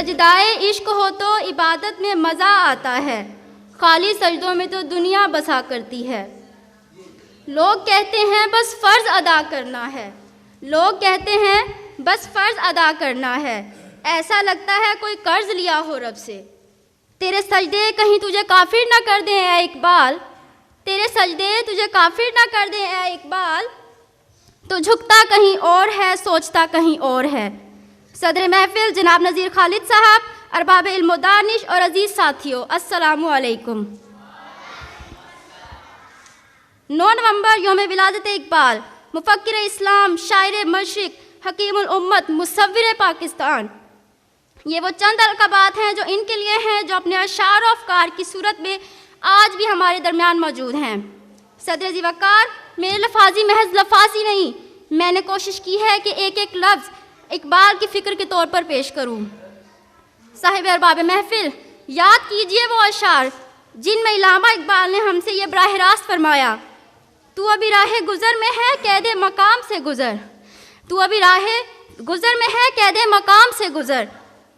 सजदाए इश्क हो तो इबादत में मज़ा आता है, खाली सजदों में तो दुनिया बसा करती है। लोग कहते हैं बस फ़र्ज़ अदा करना है, लोग कहते हैं बस फ़र्ज़ अदा करना है, ऐसा लगता है कोई कर्ज़ लिया हो रब से। तेरे सजदे कहीं तुझे काफिर ना कर दें ऐ इकबाल, तेरे सजदे तुझे काफिर ना कर दें ऐ इकबाल, तो झुकता कहीं और है, सोचता कहीं और है। सदर महफिल जनाब नज़ीर खालिद साहब, अरबाब इल्म व दानिश और अजीज़ साथियों, अस्सलामु अलैकुम। 9 नवंबर यौम विलादत इकबाल, मुफक्किर इस्लाम, शायर मशरिक़, हकीमुल उम्मत, मुसव्विर पाकिस्तान। ये वो चंद अलक़ाबात हैं जो इनके लिए हैं, जो अपने अशार और अफ़कार की सूरत में आज भी हमारे दरमियान मौजूद हैं। सदर ज़िवकार, मेरे लफाजी महज लफाजी नहीं, मैंने कोशिश की है कि एक एक लफ्ज़ इकबाल की फ़िक्र के तौर पर पेश करूँ। साहिब अरबाब महफिल, याद कीजिए वो अशार जिनमें इल्लामा इकबाल ने हमसे ये बराह रास्त फरमाया, तू अभी राह गुज़र में है, कैदे मकाम से गुज़र, तू अभी राह गुज़र में है, कैदे मकाम से गुज़र,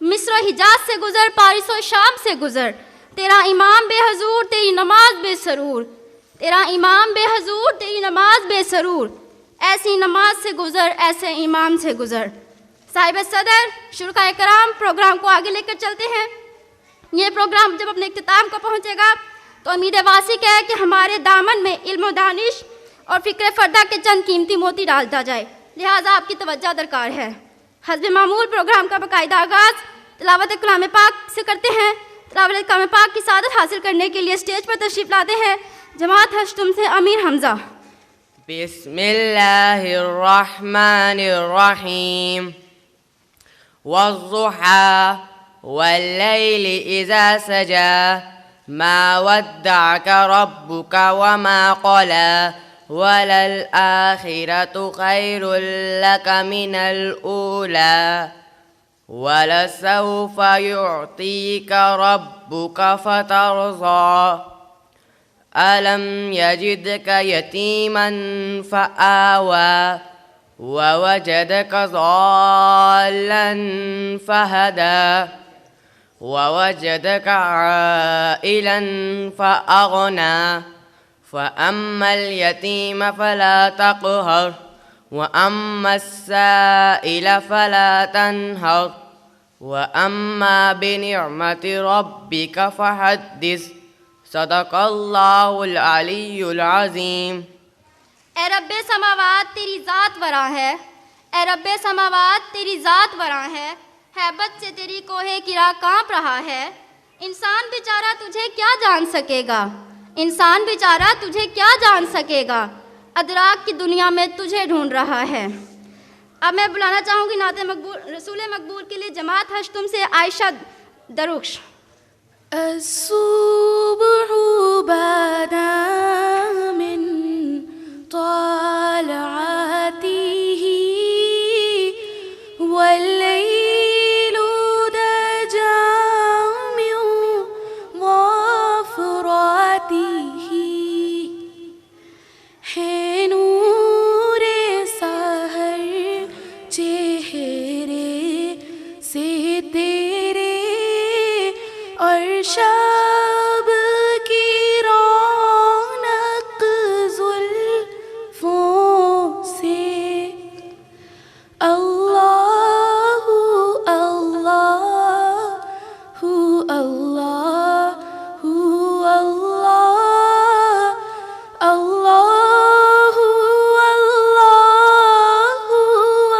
मिस्र हिजाज से गुज़र, पारिस और शाम से गुज़र, तेरा इमाम बेहजूर, तेरी नमाज बेसरूर, तेरा इमाम बेहजूर, तेरी नमाज बेसरूर, ऐसी नमाज से गुज़र, ऐसे इमाम से गुज़र। साहिब सदर, शुरकाए कराम, प्रोग्राम को आगे लेकर चलते हैं। ये प्रोग्राम जब अपने इख्तिताम को पहुँचेगा तो उम्मीद वासिक है कि हमारे दामन में इल्म व दानिश और फ़िक्र फ़र्दा के चंद कीमती मोती डालता जाए, लिहाजा आपकी तवज्जो दरकार है। हस्ब मामूल प्रोग्राम का बाकायदा आगाज़ तिलावत कलाम पाक से करते हैं। तिलावत कलाम पाक की सादत हासिल करने के लिए स्टेज पर तशरीफ़ लाते हैं जमात हश्तुम से अमीर हमज़ा। बिस्मिल्लाहिर्रहमानिर्रहीम। वज़्ज़ुहा वल्लैलि इज़ा सजा, मा वद्दअका रब्बुका वमा क़ला, वलल आखिरतु खैरुल लका मिनल ऊला, वलसौफ युअतीका रब्बुका फतरज़ा, अलम यजिदका यतीमन फ़आवा, ववजदका ज़ाल्लन फ़हदा, ववजदका आइलन फ़अग़ना, फ़अम्मल यतीम फ़ला तक़हर, वअम्मस्साइल फ़ला तन्हर, वअम्मा बिनिअमति रब्बिका फ़हद्दिस। सदक़ल्लाहुल अलीयुल अज़ीम। ए रब्बे समावात तेरी ज़ात वरा है, ए रब्बे समावात तेरी ज़ात वरा है हैबत से तेरी कोहे किरा काँप रहा है। इंसान बेचारा तुझे क्या जान सकेगा, इंसान बेचारा तुझे क्या जान सकेगा, अदराक की दुनिया में तुझे ढूंढ रहा है। अब मैं बुलाना चाहूँगी नाते मकबूल रसूल मकबूल के लिए जमात हश्तुम से आयशा दरुक्श। अस्सुब्हु बदा मिन तलअतिही वल्लैलु दजा मिन वफ़रातिही, है नूरे सहर चेहरे से तेरे, और शब की रौनक ज़ुल्फ़ों से। अल्लाहु अल्लाहु अल्लाहु अल्लाह, अल्लाहु अल्लाहु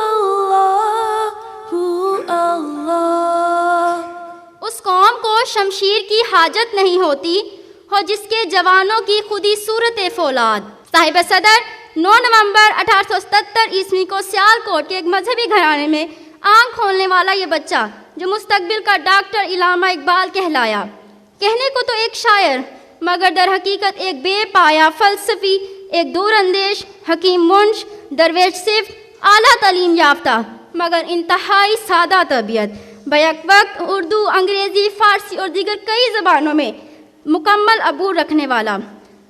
अल्लाहु अल्लाह। उस कौम को शमशीर की हाजत नहीं होती हो जिसके जवानों की खुदी सूरत फौलाद। साहिब सदर, 9 नवंबर 1877 ईस्वी को सियालकोट के एक मजहबी घराने में आँख खोलने वाला ये बच्चा जो मुस्तकबिल का डॉक्टर इल्लामा इकबाल कहलाया। कहने को तो एक शायर, मगर दर हकीकत एक बेपाया फ़लसफ़ी, एक दूरअंदेश हकीम मुंश, दरवेश सिर्फ आला तालीम याफ्ता मगर इंतहाई सादा तबीयत, बैक वक्त उर्दू, अंग्रेज़ी, फ़ारसी और दीगर कई ज़बानों में मुकम्मल अबूर रखने वाला,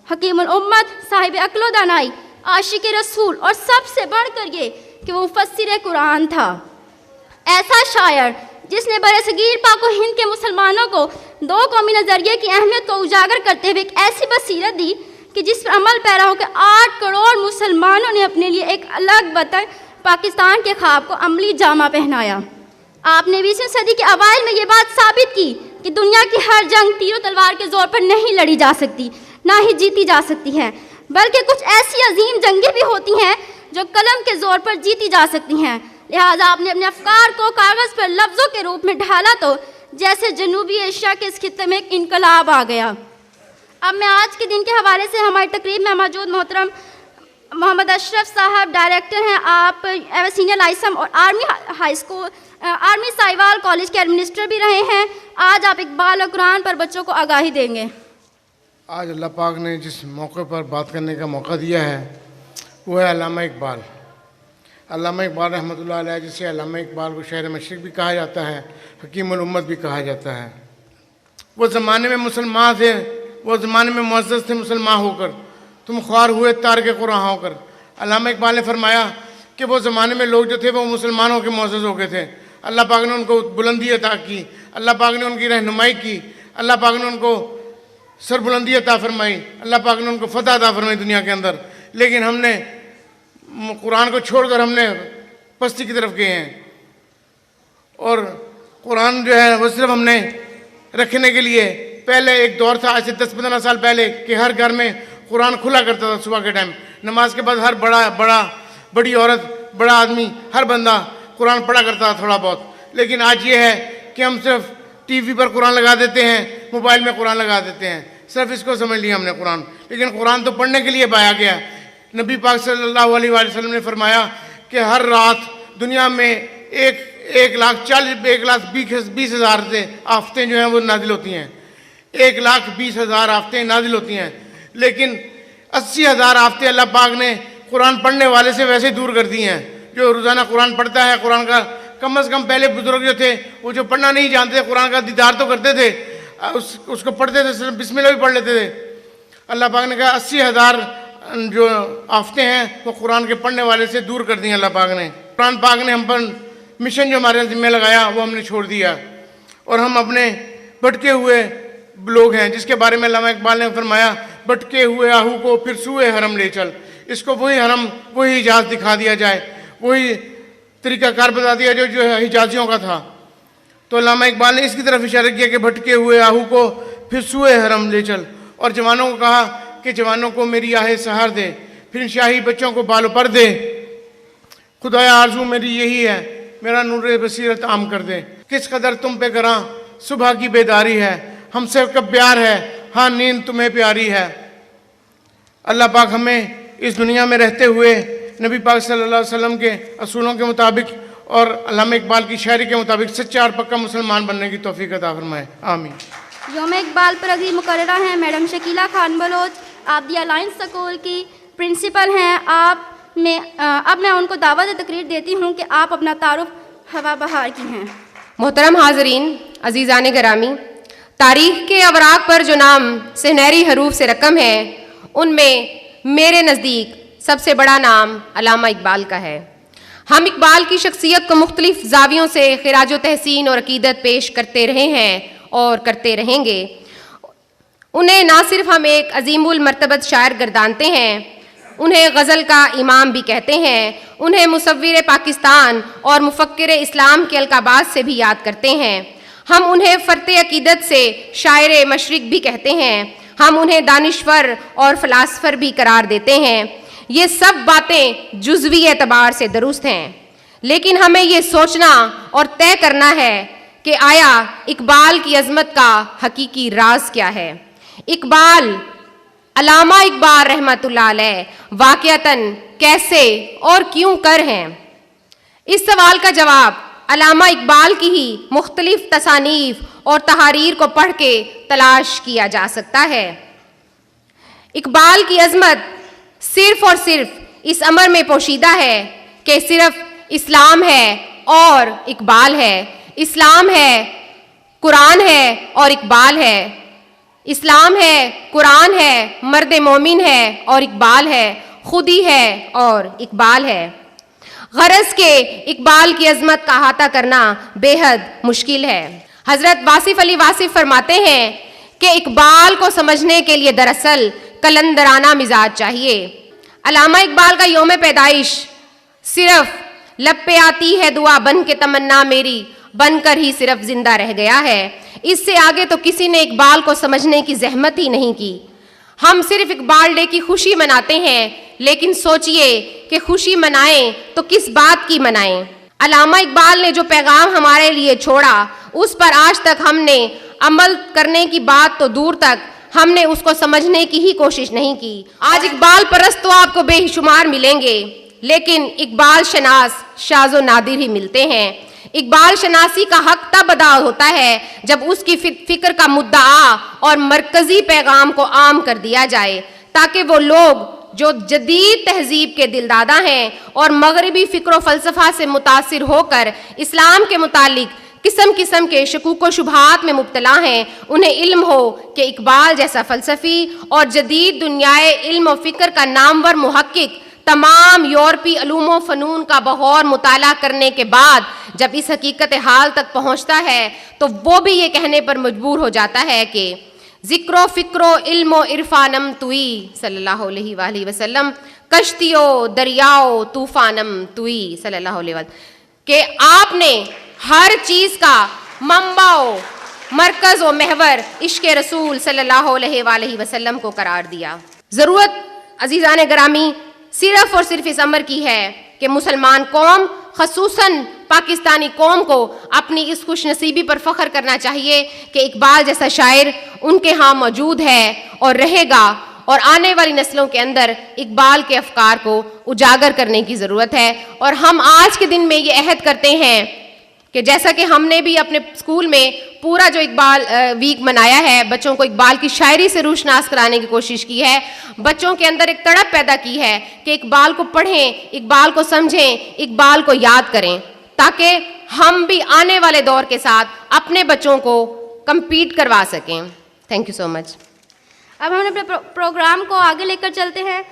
हकीमुल उम्मत, साहिब अक्ल व दानाई, आशिक रसूल और सबसे बढ़कर ये कि वो मुफस्सिर कुरान था। ऐसा शायर जिसने बरसगीर पाक व हिंद के मुसलमानों को दो कौमी नज़रिए की अहमियत को उजागर करते हुए एक ऐसी बसीरत दी कि जिस पर अमल पैरा होकर 8 करोड़ मुसलमानों ने अपने लिए एक अलग वतन पाकिस्तान के ख्वाब को अमली जामा पहनाया। आपने 20वीं सदी के अवाइल में ये बात साबित की कि दुनिया की हर जंग तीर तलवार के ज़ोर पर नहीं लड़ी जा सकती, ना ही जीती जा सकती है, बल्कि कुछ ऐसी अजीम जंगें भी होती हैं जो कलम के ज़ोर पर जीती जा सकती हैं। लिहाजा आपने अपने अफकार को कागज़ पर लफ्ज़ों के रूप में ढाला तो जैसे जनूबी एशिया के इस खित्ते में एक इनकलाब आ गया। अब मैं आज के दिन के हवाले से हमारी तकरीब में मौजूद मोहतरम मोहम्मद अशरफ साहब डायरेक्टर हैं, आप सीनियर लाइसम और आर्मी साहिवाल कॉलेज के एडमिनिस्ट्रेटर भी रहे हैं। आज आप इकबाल और कुरान पर बच्चों को आगाही देंगे। आज अल्लाह पाक ने जिस मौके पर बात करने का मौका दिया है वो है अल्लामा इकबाल। अल्लामा इकबाल रहमतुल्लाह अलैह, जिसे अल्लामा इकबाल को शायर मशरिक़ भी कहा जाता है, हकीमुल उम्मत भी कहा जाता है। वो ज़माने में मुसलमान थे, वो ज़माने में मुअज़्ज़ज़ थे मुसलमान होकर, तुम ख्वार हुए तारक कुरान होकर। अल्लामा इकबाल ने फरमाया कि वो ज़माने में लोग जो थे वो मुसलमान होकर मुअज़्ज़ज़ हो गए थे। अल्लाह पाक ने उनको बुलंदी अता की, अल्लाह पाक ने उनकी रहनुमाई की, अल्लाह पाक ने उनको सरबुलंदी अता फरमाई, अल्लाह पाक ने उनको फतह अता फरमाई दुनिया के अंदर। लेकिन हमने कुरान को छोड़कर हमने पस्ती की तरफ गए हैं, और कुरान जो है वो सिर्फ हमने रखने के लिए, पहले एक दौर था आज से 10-15 साल पहले कि हर घर में कुरान खुला करता था सुबह के टाइम, नमाज के बाद हर बड़ी औरत, बड़ा आदमी, हर बंदा कुरान पढ़ा करता था थोड़ा बहुत। लेकिन आज ये है कि हम सिर्फ टीवी पर कुरान लगा देते हैं, मोबाइल में कुरान लगा देते हैं, सिर्फ इसको समझ लिया हमने कुरान। लेकिन कुरान तो पढ़ने के लिए पाया गया। नबी पाक सल्लल्लाहु अलैहि वसल्लम ने फरमाया कि हर रात दुनिया में 1,20,000 से आफतें जो हैं वो नाजिल होती हैं, 1,20,000 आफतें नाजिल होती हैं। लेकिन 80,000 आफतें अल्लाह पाक ने कुरान पढ़ने वाले से वैसे दूर कर दी हैं। जो रोज़ाना कुरान पढ़ता है, कुरान का कम अज़ कम पहले बुजुर्ग जो थे वो जो पढ़ना नहीं जानते थे, कुरान का दीदार तो करते थे, उसको पढ़ते थे, सिर्फ बिस्मिल्लाह भी पढ़ लेते थे। अल्लाह पाक ने कहा 80,000 जो आफतें हैं वो कुरान के पढ़ने वाले से दूर कर दी अल्लाह पाक ने। कुरान पाक ने हम पर मिशन जो हमारे ज़िम्मे लगाया वो हमने छोड़ दिया, और हम अपने भटके हुए लोग हैं, जिसके बारे में अल्लामा इकबाल ने फरमाया, भटके हुए आहू को फिर सूए हरम ले चल। इसको वही हरम, वही हिजाज दिखा दिया जाए, वही तरीक़ाकार बता दिया जो है हिजाजियों का था। तो अल्लामा इकबाल ने इसकी तरफ इशारा किया कि भटके हुए आहू को फिर सूए हरम ले चल, और जवानों को कहा कि जवानों को मेरी आहे सहार दे, फिर शाही बच्चों को बालो पर दे। खुदाया आरज़ू मेरी यही है, मेरा नूर बसीरत आम कर दे। किस कदर तुम पे करा सुबह की बेदारी है, हमसे कब प्यार है, हाँ नींद तुम्हें प्यारी है। अल्लाह पाक हमें इस दुनिया में रहते हुए नबी पाक सल्लल्लाहु अलैहि वसल्लम के असूलों के मुताबिक और अल्लामा इकबाल की शायरी के मुताबिक सच्चा और पक्का मुसलमान बनने की तौफीक अता फरमाए, आमीन। यौम इकबाल पर अगली मुकर्ररा हैं मैडम शकीला खान बलोच, आप दी अलायंस स्कूल की प्रिंसिपल हैं। अब मैं उनको दावत तकरीर देती हूँ कि आप अपना तारुफ हवा बहार की हैं। मोहतरम हाज़रीन, अज़ीज़ान गिरामी, तारीख़ के अवराक पर जो नाम सुनहरी हरूफ से रकम है, उनमें मेरे नज़दीक सबसे बड़ा नाम अल्लामा इकबाल का है। हम इकबाल की शख्सियत को मुख्तलिफ ज़ावियों से खिराज तहसीन और अकीदत पेश करते रहे हैं और करते रहेंगे। उन्हें ना सिर्फ हम एक अजीमुल मर्तबत शायर गर्दानते हैं, उन्हें गज़ल का इमाम भी कहते हैं, उन्हें मुसव्विर पाकिस्तान और मुफक्किर इस्लाम के अलकाबात से भी याद करते हैं। हम उन्हें फ़र्ते अकीदत से शायर मशरिक़ भी कहते हैं। हम उन्हें दानिश्वर और फ़िलासफ़र भी करार देते हैं। ये सब बातें जुज़वी एतबार से दुरुस्त हैं, लेकिन हमें ये सोचना और तय करना है कि आया इकबाल की अज़मत का हकीकी राज क्या है। इकबाल, अल्लामा इकबाल रहमतुल्लाह अलैह वाक़ियतन कैसे और क्यों कर हैं? इस सवाल का जवाब अल्लामा इकबाल की ही मुख्तलिफ तसानीफ़ और तहारीर को पढ़ के तलाश किया जा सकता है। इकबाल की अज़मत सिर्फ़ और सिर्फ इस अमर में पोशीदा है कि सिर्फ इस्लाम है और इकबाल है, इस्लाम है, कुरान है और इकबाल है, इस्लाम है, कुरान है, मर्द मोमिन है और इकबाल है, खुदी है और इकबाल है। गरज के इकबाल की अजमत का अहाता करना बेहद मुश्किल है। हजरत वासिफ अली वासिफ फरमाते हैं कि इकबाल को समझने के लिए दरअसल कलंदराना मिजाज चाहिए। अल्लामा इकबाल का यौम पैदाइश सिर्फ लब पे आती है दुआ बन के तमन्ना मेरी, बनकर ही सिर्फ जिंदा रह गया है। इससे आगे तो किसी ने इकबाल को समझने की जहमत ही नहीं की। हम सिर्फ इकबाल डे की खुशी मनाते हैं, लेकिन सोचिए कि खुशी मनाएं तो किस बात की मनाएं। अल्लामा इकबाल ने जो पैगाम हमारे लिए छोड़ा उस पर आज तक हमने अमल करने की बात तो दूर तक हमने उसको समझने की ही कोशिश नहीं की। आज इकबाल परस्त तो आपको बेशुमार मिलेंगे, लेकिन इकबाल शनास शाज़ो नादिर ही मिलते हैं। इकबाल शनासी का हक तब अदा होता है जब उसकी फिक्र का मुद्दा और मरकजी पैगाम को आम कर दिया जाए, ताकि वो लोग जो जदीद तहजीब के दिलदादा हैं और मगरबी फ़िक्र फ़लसफ़ा से मुतासिर होकर इस्लाम के मुतालिक किस्म किस्म के शकूक व शुबहात में मुब्तला हैं, उन्हें इल्म हो कि इकबाल जैसा फ़लसफ़ी और जदीद दुनियाए इल्म व फ़िक्र का नामवर मुहक्किक तमाम यूरोपी अलूम व फ़नून का बगौर मुताला करने के बाद जब इस हकीकत हाल तक पहुँचता है तो वो भी ये कहने पर मजबूर हो जाता है कि ज़िक्रो फ़िक्रो इल्मो इरफानम तुई सल्लल्लाहु अलैहि वसल्लम, कश्तियो दरियाओ तूफ़ानम तुई सल्लल्लाहु अलैहि वसल्लम, कि आपने हर चीज़ का मंबाओ मरकज़ व महवर इश्क़ रसूल सल्लल्लाहु अलैहि वसल्लम को करार दिया। ज़रूरत अज़ीज़ान गिरामी सिर्फ़ और सिर्फ इस अमर की है कि मुसलमान कौम ख़ुसूसन पाकिस्तानी कौम को अपनी इस खुश नसीबी पर फ़ख्र करना चाहिए कि इकबाल जैसा शायर उनके यहाँ मौजूद है और रहेगा, और आने वाली नस्लों के अंदर इकबाल के अफ़कार को उजागर करने की ज़रूरत है। और हम आज के दिन में ये अहद करते हैं कि जैसा कि हमने भी अपने स्कूल में पूरा जो इकबाल वीक मनाया है, बच्चों को इकबाल की शायरी से रूशनास कराने की कोशिश की है, बच्चों के अंदर एक तड़प पैदा की है कि इकबाल को पढ़ें, इकबाल को समझें, इकबाल को याद करें, ताकि हम भी आने वाले दौर के साथ अपने बच्चों को कम्पीट करवा सकें। Thank you so much. अब हम अपने प्रोग्राम को आगे लेकर चलते हैं।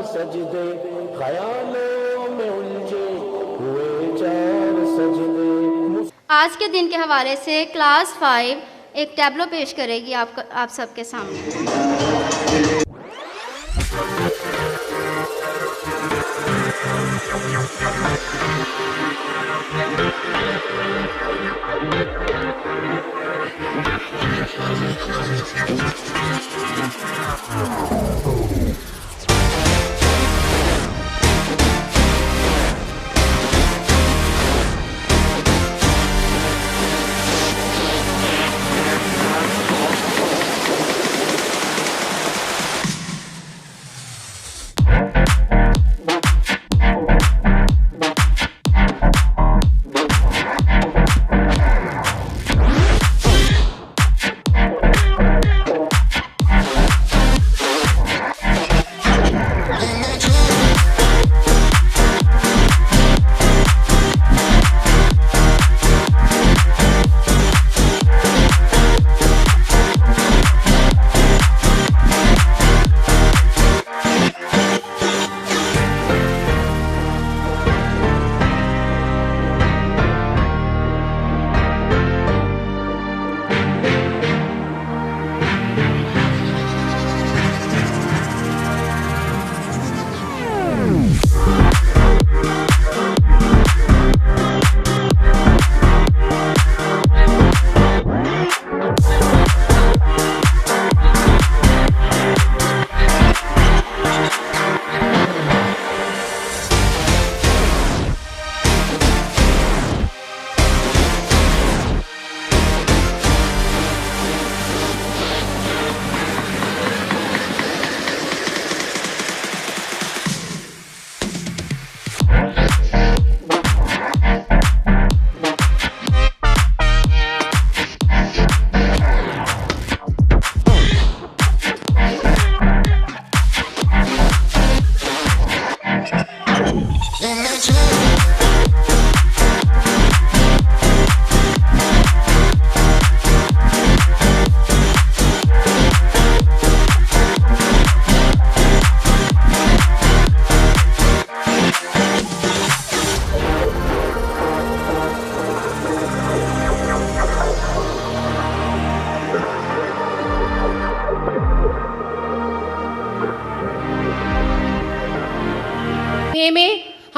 सजदे ख्यालों में उलझे हुए चार सजदे। आज के दिन के हवाले से क्लास 5 एक टैब्लो पेश करेगी आप सबके सामने।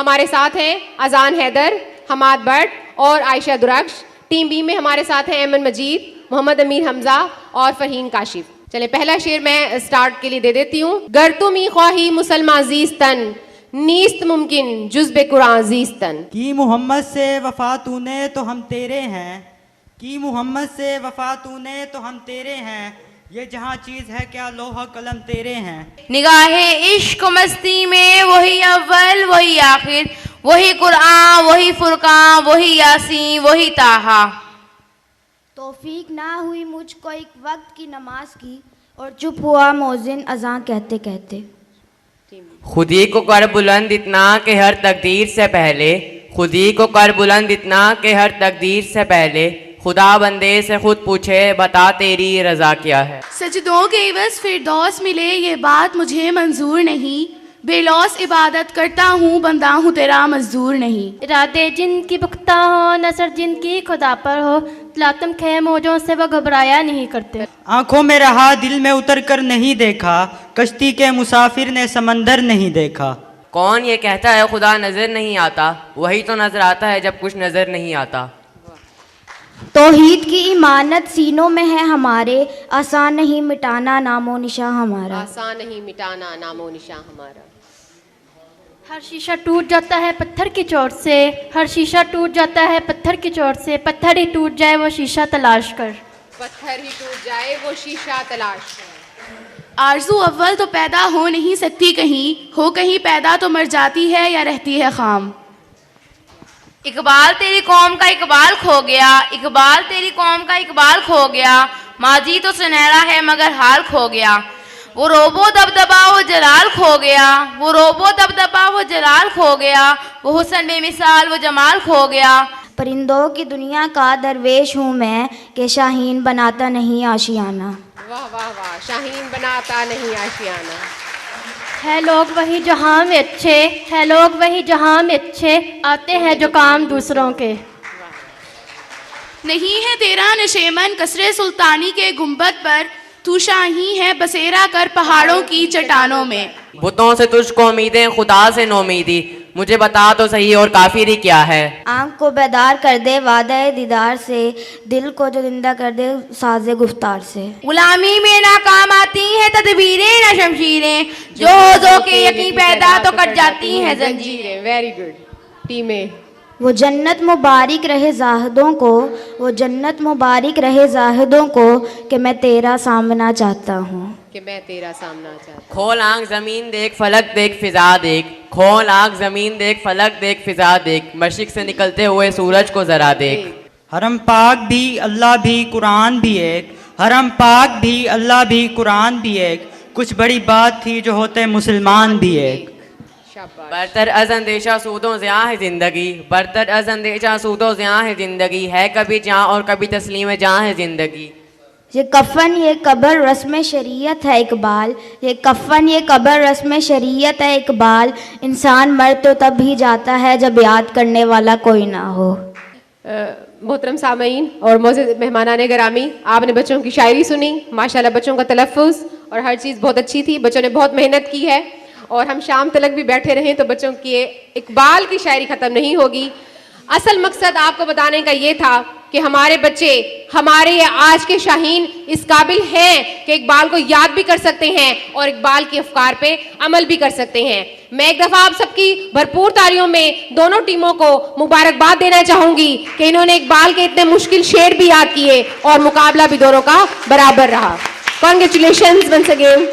हमारे साथ हैं अजान हैदर, हमाद भट्ट और आयशा दुराक्ष। टीम बी में हमारे साथ हैं अमन मजीद, मोहम्मद अमीर हमजा और फरहीन काशिफ। चले पहला शेर मैं स्टार्ट के लिए दे देती हूँ। गर तुम ही ख्वाही मुसलमान जीस्तन, नीस्त मुमकिन जुज़्बे कुरान जीस्तन। कि मोहम्मद से वफा तूने तो हम तेरे हैं, कि मोहम्मद से वफा तूने तो हम तेरे हैं, ये जहाँ चीज़ है क्या लोहा कलम तेरे हैं। निगाहे इश्क मस्ती में वही अव्वल वही आखिर, वही कुरान वही फुरकान वही यासीन वही ताहा। तौफीक ना हुई मुझको एक वक्त की नमाज की, और चुप हुआ मौजिन अज़ान कहते कहते। खुदी को कर बुलंद इतना कि हर तकदीर से पहले, खुदी को कर बुलंद इतना कि हर तकदीर से पहले, खुदा बंदे से खुद पूछे बता तेरी रजा क्या है। सजदों के इवज़ फिरदौस मिले ये बात मुझे मंजूर नहीं, बेलौस इबादत करता हूँ बंदा हूँ तेरा मजदूर नहीं। इरादे जिनकी पुख्ता हो, नसर जिनकी खुदा पर हो, लातम खे मौजों से वो घबराया नहीं करते। आंखों में रहा दिल में उतर कर नहीं देखा, कश्ती के मुसाफिर ने समंदर नहीं देखा। कौन ये कहता है खुदा नजर नहीं आता, वही तो नजर आता है जब कुछ नजर नहीं आता। तौहीद की इमानत सीनों में है हमारे, आसान नहीं मिटाना नामो निशा हमारा। आसान नहीं मिटाना नामो निशान हमारा। हर शीशा टूट जाता है पत्थर की चोट से, हर शीशा टूट जाता है पत्थर की चोट से, पत्थर ही टूट जाए वो शीशा तलाश कर। पत्थर ही टूट जाए वो शीशा तलाश कर। आरज़ू अव्वल तो पैदा हो नहीं सकती कहीं, हो कहीं पैदा तो मर जाती है या रहती है खाम। इकबाल तेरी कौम का इकबाल खो गया, इकबाल तेरी कौम का इकबाल खो गया, माजी तो सुनहरा है मगर हाल खो गया। वो रोबो दबदबा वो जलाल खो गया, वो रोबो दबदबा वो जलाल खो गया, वो हुस्न बेमिसाल वो जमाल खो गया। परिंदों की दुनिया का दरवेश हूँ मैं, कि शाहीन बनाता नहीं आशियाना। वाह वाह वाह, शाहीन बनाता नहीं आशियाना। है लोग वही जहां में अच्छे, है लोग वही जहां में अच्छे, आते हैं जो काम दूसरों के। नहीं है तेरा नशेमन कसरे सुल्तानी के गुंबद पर, तू शाही है बसेरा कर पहाड़ों की चट्टानों में। बुतों से तुझको उम्मीदें खुदा से नौमीदी, मुझे बता तो सही और काफिरी क्या है। आँख को बेदार कर दे वादा दीदार से, दिल को जो जिंदा कर दे साजे गुफ्तार से। गुलामी में नाकाम आती हैं तदबीरें न शमशीरें, जो के यकीन पैदा तो कट जाती हैं जंजीरें। वेरी गुड टीमें। वो जन्नत मुबारक रहे जाहिदों को, वो जन्नत मुबारक रहे जाहिदों को, कि मैं तेरा सामना चाहता हूँ, कि मैं तेरा सामना चाहता। खोल आँख जमीन देख फलक देख फिजा देख, खोल आँख जमीन देख फलक देख फिजा देख, मशरिक से निकलते हुए सूरज को जरा देख। हरम पाक भी अल्लाह भी कुरान भी एक, हरम पाक भी अल्लाह भी कुरान भी एक, कुछ बड़ी बात थी जो होते मुसलमान भी एक। बरतर अज अंदेशा सूदों ज़िया है ज़िंदगी, बरतर अज अंदेशा सूदों ज़िया है ज़िंदगी, है कभी जहाँ और कभी तस्लीम जहाँ है ज़िंदगी। ये कफन ये कब्र रस्म शरीयत है इकबाल, ये कफन ये कब्र रस्म शरीयत है इकबाल, इंसान मर तो तब ही जाता है जब याद करने वाला कोई ना हो। मोहतरम सामीन और मौजूद मेहमानाने गिरामी, आपने बच्चों की शायरी सुनी, माशाल्लाह बच्चों का तलफ़्फ़ुज़ और हर चीज़ बहुत अच्छी थी। बच्चों ने बहुत मेहनत की है और हम शाम तक भी बैठे रहें तो बच्चों की इकबाल की शायरी ख़त्म नहीं होगी। असल मकसद आपको बताने का ये था कि हमारे बच्चे, हमारे आज के शाहीन इस काबिल हैं कि इकबाल को याद भी कर सकते हैं और इकबाल के अफकार पे अमल भी कर सकते हैं। मैं एक दफ़ा आप सबकी भरपूर तालियों में दोनों टीमों को मुबारकबाद देना चाहूँगी कि इन्होंने इकबाल के इतने मुश्किल शेर भी याद किए और मुकाबला भी दोनों का बराबर रहा। Congratulations once again.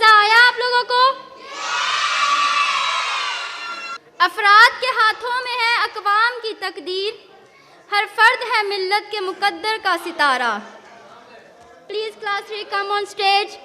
मजा आया आप लोगों को? अफराद के हाथों में है अक़वाम की तकदीर, हर फर्द है मिल्लत के मुकद्दर का सितारा। Please class 3 come on stage.